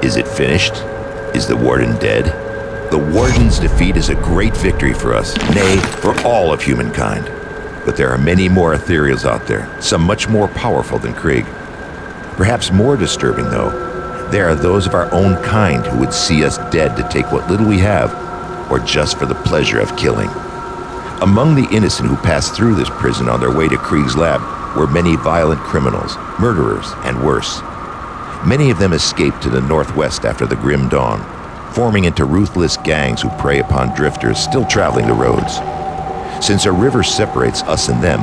Is it finished? Is the Warden dead? The Warden's defeat is a great victory for us, nay, for all of humankind. But there are many more ethereals out there, some much more powerful than Krieg. Perhaps more disturbing, though, there are those of our own kind who would see us dead to take what little we have, or just for the pleasure of killing. Among the innocent who passed through this prison on their way to Krieg's lab were many violent criminals, murderers, and worse. Many of them escaped to the northwest after the grim dawn, forming into ruthless gangs who prey upon drifters still traveling the roads. Since a river separates us and them,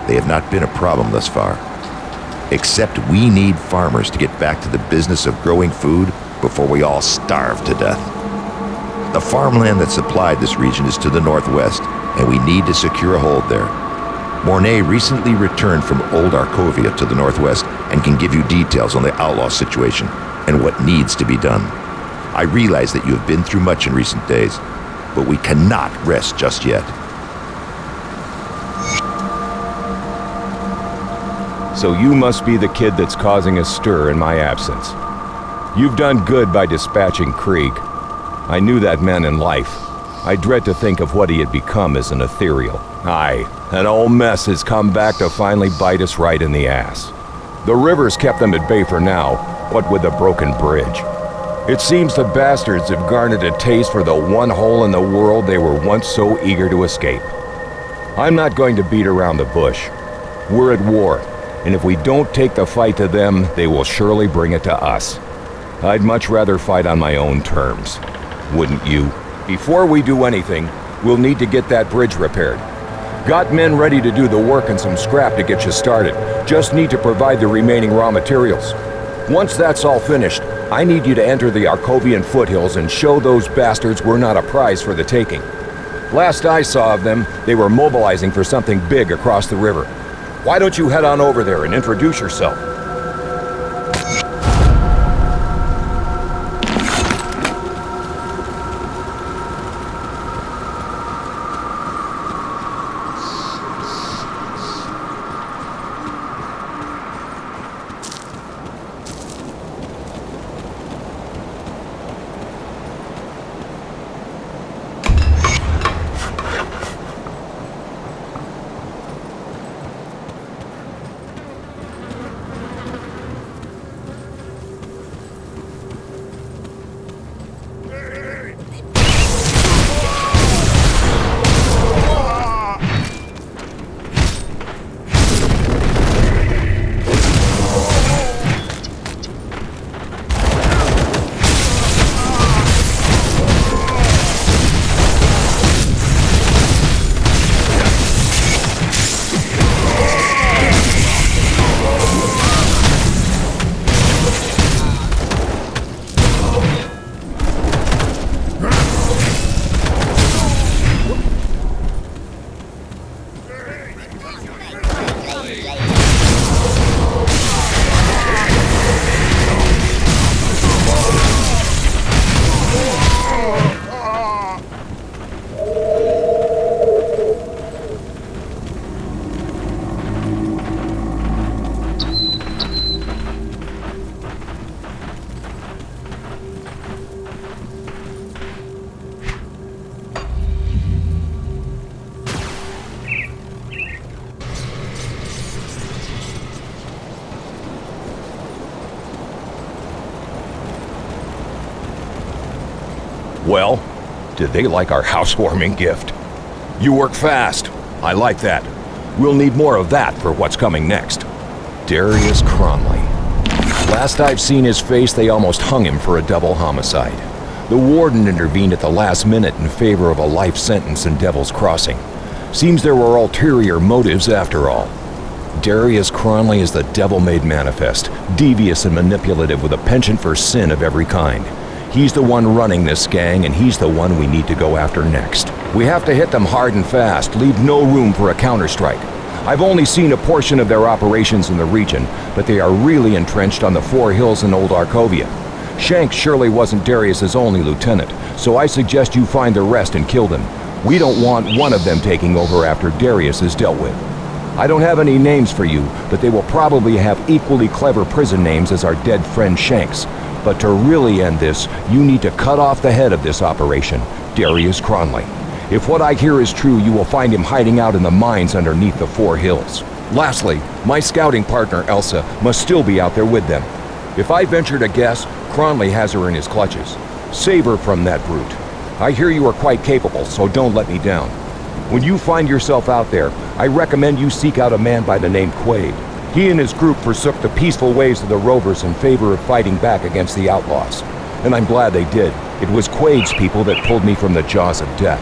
they have not been a problem thus far. Except we need farmers to get back to the business of growing food before we all starve to death. The farmland that supplied this region is to the northwest, and we need to secure a hold there. Mornay recently returned from Old Arkovia to the northwest and can give you details on the outlaw situation and what needs to be done. I realize that you have been through much in recent days, but we cannot rest just yet. So you must be the kid that's causing a stir in my absence. You've done good by dispatching Krieg. I knew that man in life. I dread to think of what he had become as an ethereal. Aye, an old mess has come back to finally bite us right in the ass. The river's kept them at bay for now, what with the broken bridge. It seems the bastards have garnered a taste for the one hole in the world they were once so eager to escape. I'm not going to beat around the bush. We're at war, and if we don't take the fight to them, they will surely bring it to us. I'd much rather fight on my own terms. Wouldn't you? Before we do anything, we'll need to get that bridge repaired. Got men ready to do the work and some scrap to get you started. Just need to provide the remaining raw materials. Once that's all finished, I need you to enter the Arkovian foothills and show those bastards we're not a prize for the taking. Last I saw of them, they were mobilizing for something big across the river. Why don't you head on over there and introduce yourself? Well, did they like our housewarming gift? You work fast. I like that. We'll need more of that for what's coming next. Darius Cronley. Last I've seen his face, they almost hung him for a double homicide. The warden intervened at the last minute in favor of a life sentence in Devil's Crossing. Seems there were ulterior motives after all. Darius Cronley is the devil-made manifest, devious and manipulative with a penchant for sin of every kind. He's the one running this gang, and he's the one we need to go after next. We have to hit them hard and fast, leave no room for a counterstrike. I've only seen a portion of their operations in the region, but they are really entrenched on the four hills in Old Arkovia. Shanks surely wasn't Darius's only lieutenant, so I suggest you find the rest and kill them. We don't want one of them taking over after Darius is dealt with. I don't have any names for you, but they will probably have equally clever prison names as our dead friend Shanks. But to really end this, you need to cut off the head of this operation, Darius Cronley. If what I hear is true, you will find him hiding out in the mines underneath the 4 hills. Lastly, my scouting partner, Elsa, must still be out there with them. If I venture to guess, Cronley has her in his clutches. Save her from that brute. I hear you are quite capable, so don't let me down. When you find yourself out there, I recommend you seek out a man by the name Quaid. He and his group forsook the peaceful ways of the Rovers in favor of fighting back against the outlaws. And I'm glad they did. It was Quaid's people that pulled me from the jaws of death.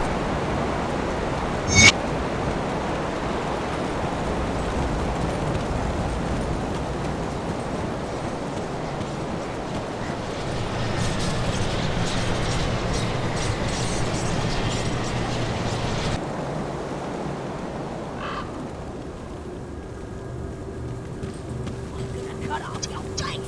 Cut off your dice!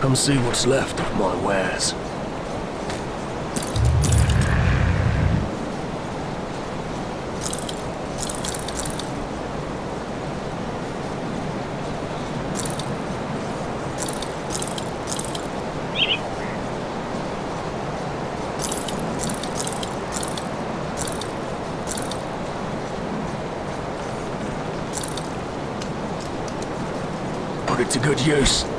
Come see what's left of my wares. Put it to good use.